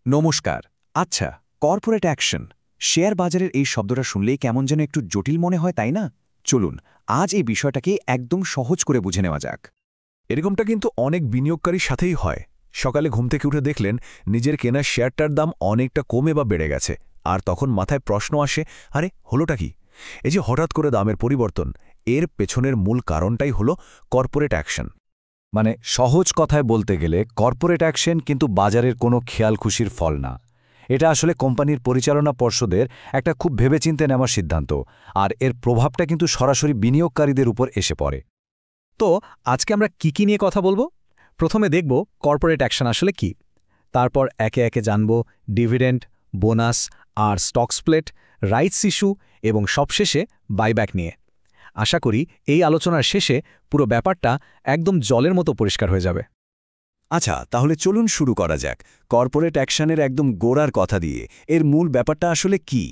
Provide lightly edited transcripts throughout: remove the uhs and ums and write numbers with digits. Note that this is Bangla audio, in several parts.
নমস্কার। আচ্ছা, কর্পোরেট অ্যাকশন শেয়ার বাজারের এই শব্দটা শুনলেই কেমন যেন একটু জটিল মনে হয়, তাই না? চলুন আজ এই বিষয়টাকে একদম সহজ করে বুঝে নেওয়া যাক। এরকমটা কিন্তু অনেক বিনিয়োগকারীর সাথেই হয়। সকালে ঘুম থেকে উঠে দেখলেন নিজের কেনা শেয়ারটার দাম অনেকটা কমে বা বেড়ে গেছে, আর তখন মাথায় প্রশ্ন আসে, আরে হলোটা কি? এই যে হঠাৎ করে দামের পরিবর্তন, এর পেছনের মূল কারণটাই হলো কর্পোরেট অ্যাকশন। মানে সহজ কথায় বলতে গেলে কর্পোরেট অ্যাকশন কিন্তু বাজারের কোনো খেয়াল খুশির ফল না। এটা আসলে কোম্পানির পরিচালনা পর্ষদের একটা খুব ভেবেচিন্তে নেওয়ার সিদ্ধান্ত, আর এর প্রভাবটা কিন্তু সরাসরি বিনিয়োগকারীদের উপর এসে পড়ে। তো আজকে আমরা কি নিয়ে কথা বলবো? প্রথমে দেখব কর্পোরেট অ্যাকশন আসলে কি। তারপর একে একে জানব ডিভিডেন্ড, বোনাস আর স্টক স্প্লিট, রাইটস ইস্যু এবং সবশেষে বাইব্যাক নিয়ে। আশা করি এই আলোচনার শেষে পুরো ব্যাপারটা একদম জলের মতো পরিষ্কার হয়ে যাবে। আচ্ছা, তাহলে চলুন শুরু করা যাক কর্পোরেট অ্যাকশনের একদম গোড়ার কথা দিয়ে। এর মূল ব্যাপারটা আসলে কি?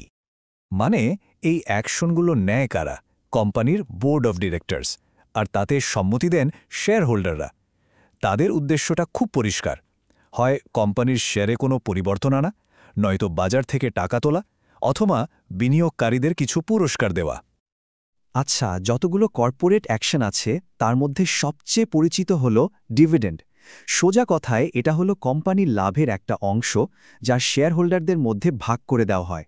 মানে এই অ্যাকশনগুলো নেয় কারা? কোম্পানির বোর্ড অফ ডিরেক্টরস, আর তাতে সম্মতি দেন শেয়ার হোল্ডাররা। তাদের উদ্দেশ্যটা খুব পরিষ্কার, হয় কোম্পানির শেয়ারে কোনো পরিবর্তন আনা, নয়তো বাজার থেকে টাকা তোলা, অথবা বিনিয়োগকারীদের কিছু পুরস্কার দেওয়া। আচ্ছা, যতগুলো কর্পোরেট অ্যাকশন আছে তার মধ্যে সবচেয়ে পরিচিত হল ডিভিডেন্ড। সোজা কথায় এটা হলো কোম্পানির লাভের একটা অংশ যা শেয়ার হোল্ডারদের মধ্যে ভাগ করে দেওয়া হয়।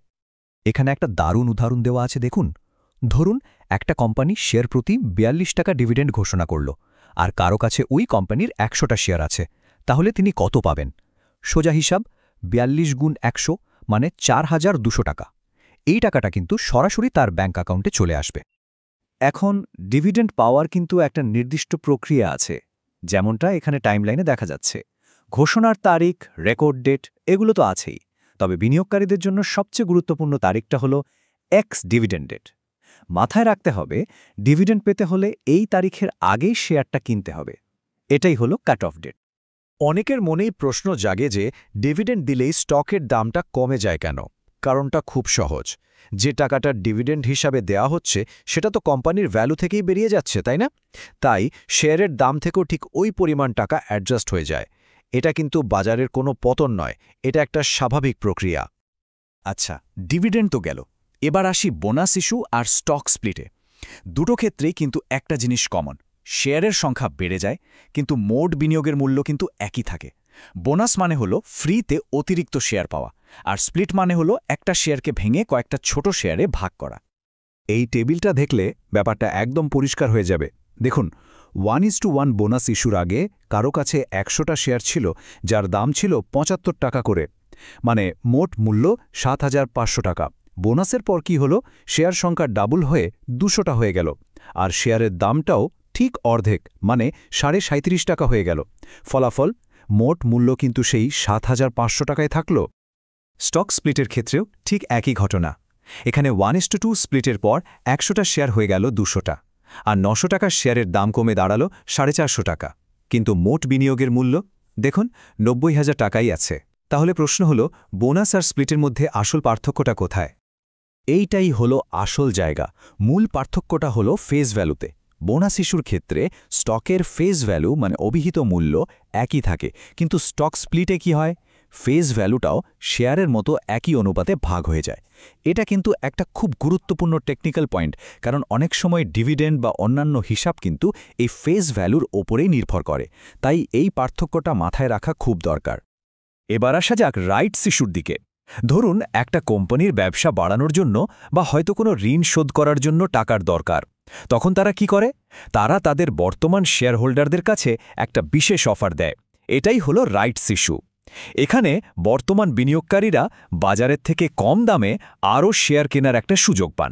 এখানে একটা দারুণ উদাহরণ দেওয়া আছে, দেখুন। ধরুন একটা কোম্পানি শেয়ার প্রতি ৪২ টাকা ডিভিডেন্ড ঘোষণা করল, আর কারো কাছে ওই কোম্পানির ১০০টা শেয়ার আছে। তাহলে তিনি কত পাবেন? সোজা হিসাব, ৪২ গুণ ১০০ মানে ৪,২০০ টাকা। এই টাকাটা কিন্তু সরাসরি তার ব্যাঙ্ক অ্যাকাউন্টে চলে আসবে। এখন ডিভিডেন্ড পাওয়ার কিন্তু একটা নির্দিষ্ট প্রক্রিয়া আছে, যেমনটা এখানে টাইমলাইনে দেখা যাচ্ছে। ঘোষণার তারিখ, রেকর্ড ডেট এগুলো তো আছেই, তবে বিনিয়োগকারীদের জন্য সবচেয়ে গুরুত্বপূর্ণ তারিখটা হলো এক্স ডিভিডেন্ড ডেট। মাথায় রাখতে হবে, ডিভিডেন্ড পেতে হলে এই তারিখের আগেই শেয়ারটা কিনতে হবে। এটাই হলো কাট অফ ডেট। অনেকের মনেই প্রশ্ন জাগে যে ডিভিডেন্ড দিলেই স্টকের দামটা কমে যায় কেন? কারণটা খুব সহজ। যে টাকাটা ডিভিডেন্ড হিসাবে দেয়া হচ্ছে সেটা তো কোম্পানির ভ্যালু থেকেই বেরিয়ে যাচ্ছে, তাই না? তাই শেয়ারের দাম থেকেও ঠিক ওই পরিমাণ টাকা অ্যাডজাস্ট হয়ে যায়। এটা কিন্তু বাজারের কোনো পতন নয়, এটা একটা স্বাভাবিক প্রক্রিয়া। আচ্ছা, ডিভিডেন্ড তো গেল, এবার আসি বোনাস ইস্যু আর স্টক স্প্লিটে। দুটো ক্ষেত্রেই কিন্তু একটা জিনিস কমন, শেয়ারের সংখ্যা বেড়ে যায়, কিন্তু মোট বিনিয়োগের মূল্য কিন্তু একই থাকে। বোনাস মানে হলো ফ্রিতে অতিরিক্ত শেয়ার পাওয়া, আর স্প্লিট মানে হলো একটা শেয়ারকে ভেঙে কয়েকটা ছোট শেয়ারে ভাগ করা। এই টেবিলটা দেখলে ব্যাপারটা একদম পরিষ্কার হয়ে যাবে। দেখুন, 1:1 বোনাস ইস্যুর আগে কারো কাছে ১০০টা শেয়ার ছিল, যার দাম ছিল ৭৫ টাকা করে, মানে মোট মূল্য ৭,৫০০ টাকা। বোনাসের পর কি হলো, শেয়ার সংখ্যা ডাবল হয়ে ২০০টা হয়ে গেল, আর শেয়ারের দামটাও ঠিক অর্ধেক, মানে ৩৭.৫ টাকা হয়ে গেল। ফলাফল, মোট মূল্য কিন্তু সেই ৭,৫০০ টাকায় থাকল। স্টক স্প্লিটের ক্ষেত্রেও ঠিক একই ঘটনা। এখানে 1:2 স্প্লিটের পর ১০০টা শেয়ার হয়ে গেল ২০০টা, আর ৯০০ টাকার শেয়ারের দাম কমে দাঁড়াল ৪৫০ টাকা। কিন্তু মোট বিনিয়োগের মূল্য দেখুন ৯০,০০০ টাকাই আছে। তাহলে প্রশ্ন হলো, বোনাস আর স্প্লিটের মধ্যে আসল পার্থক্যটা কোথায়? এইটাই হলো আসল জায়গা। মূল পার্থক্যটা হলো ফেস ভ্যালুতে। বোনাস ইস্যুর ক্ষেত্রে স্টকের ফেস ভ্যালু মানে অভিহিত মূল্য একই থাকে, কিন্তু স্টক স্প্লিটে কি হয়, ফেস ভ্যালুটাও শেয়ারের মতো একই অনুপাতে ভাগ হয়ে যায়। এটা কিন্তু একটা খুব গুরুত্বপূর্ণ টেকনিক্যাল পয়েন্ট, কারণ অনেক সময় ডিভিডেন্ড বা অন্যান্য হিসাব কিন্তু এই ফেস ভ্যালুর ওপরেই নির্ভর করে। তাই এই পার্থক্যটা মাথায় রাখা খুব দরকার। এবার আসা যাক রাইটস ইস্যুর দিকে। ধরুন একটা কোম্পানির ব্যবসা বাড়ানোর জন্য বা হয়তো কোনো ঋণ শোধ করার জন্য টাকার দরকার। তখন তারা কি করে? তারা তাদের বর্তমান শেয়ার হোল্ডারদের কাছে একটা বিশেষ অফার দেয়। এটাই হলো রাইটস ইস্যু। এখানে বর্তমান বিনিয়োগকারীরা বাজারের থেকে কম দামে আরও শেয়ার কেনার একটা সুযোগ পান।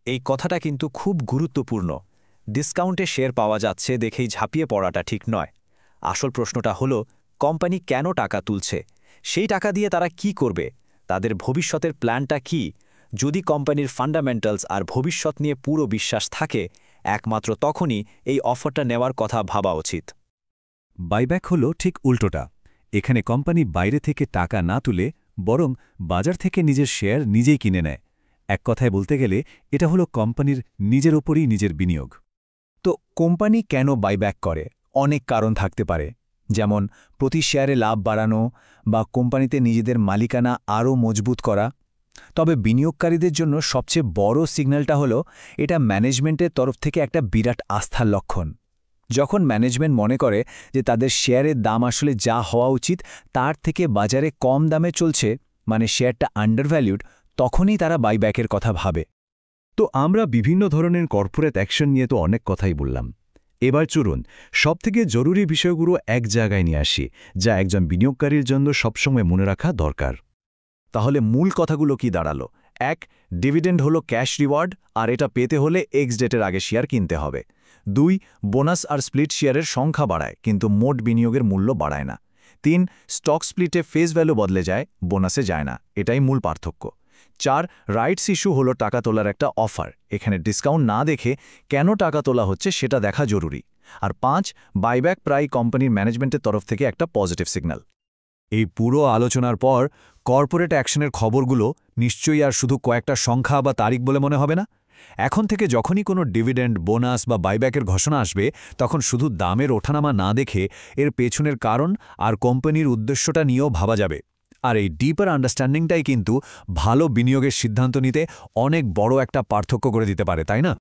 এই কথাটা কিন্তু খুব গুরুত্বপূর্ণ। ডিসকাউন্টে শেয়ার পাওয়া যাচ্ছে দেখেই ঝাঁপিয়ে পড়াটা ঠিক নয়। আসল প্রশ্নটা হলো, কোম্পানি কেন টাকা তুলছে? সেই টাকা দিয়ে তারা কি করবে? তাদের ভবিষ্যতের প্ল্যানটা কি? যদি কোম্পানির ফান্ডামেন্টালস আর ভবিষ্যৎ নিয়ে পুরো বিশ্বাস থাকে, একমাত্র তখনই এই অফারটা নেওয়ার কথা ভাবা উচিত। বাইব্যাক হলো ঠিক উল্টোটা। এখানে কোম্পানি বাইরে থেকে টাকা না তুলে বরং বাজার থেকে নিজের শেয়ার নিজেই কিনে নেয়। এক কথায় বলতে গেলে এটা হলো কোম্পানির নিজের ওপরই নিজের বিনিয়োগ। তো কোম্পানি কেন বাইব্যাক করে? অনেক কারণ থাকতে পারে, যেমন প্রতি শেয়ারে লাভ বাড়ানো বা কোম্পানিতে নিজেদের মালিকানা আরও মজবুত করা। তবে বিনিয়োগকারীদের জন্য সবচেয়ে বড় সিগন্যালটা হলো এটা ম্যানেজমেন্টের তরফ থেকে একটা বিরাট আস্থার লক্ষণ। যখন ম্যানেজমেন্ট মনে করে যে তাদের শেয়ারের দাম আসলে যা হওয়া উচিত তার থেকে বাজারে কম দামে চলছে, মানে শেয়ারটা আন্ডারভ্যালুড, তখনই তারা বাইব্যাকের কথা ভাবে। তো আমরা বিভিন্ন ধরনের কর্পোরেট অ্যাকশন নিয়ে তো অনেক কথাই বললাম। এবার চলুন সবথেকে জরুরি বিষয়গুলো এক জায়গায় নিয়ে আসি, যা একজন বিনিয়োগকারীর জন্য সবসময় মনে রাখা দরকার। তাহলে মূল কথাগুলো কি দাঁড়ালো? 1. ডিভিডেন্ড হলো ক্যাশ রিওয়ার্ড, আর এটা পেতে হলে এক্স ডেটের আগে শেয়ার কিনতে হবে। 2. বোনাস আর স্প্লিট শেয়ারের সংখ্যা বাড়ায় কিন্তু মোট বিনিয়োগের মূল্য বাড়ায় না। 3. স্টক স্প্লিটে ফেস ভ্যালু বদলে যায়, বোনাসে যায় না, এটাই মূল পার্থক্য। 4. রাইটস ইস্যু হলো টাকা তোলার একটা অফার, এখানে ডিসকাউন্ট না দেখে কেন টাকা তোলা হচ্ছে সেটা দেখা জরুরি। আর 5. বাইব্যাক প্রায় কোম্পানির ম্যানেজমেন্টের তরফ থেকে একটা পজিটিভ সিগন্যাল। এই পুরো আলোচনার পর কর্পোরেট অ্যাকশনের খবরগুলো নিশ্চয়ই আর শুধু কয়েকটা সংখ্যা বা তারিখ বলে মনে হবে না। এখন থেকে যখনই কোনো ডিভিডেন্ড, বোনাস বা বাইব্যাকের ঘোষণা আসবে, তখন শুধু দামের ওঠানামা না দেখে এর পেছনের কারণ আর কোম্পানির উদ্দেশ্যটা নিয়েও ভাবা যাবে। আর এই ডিপার আন্ডারস্ট্যান্ডিংটাই কিন্তু ভালো বিনিয়োগের সিদ্ধান্ত নিতে অনেক বড় একটা পার্থক্য করে দিতে পারে, তাই না?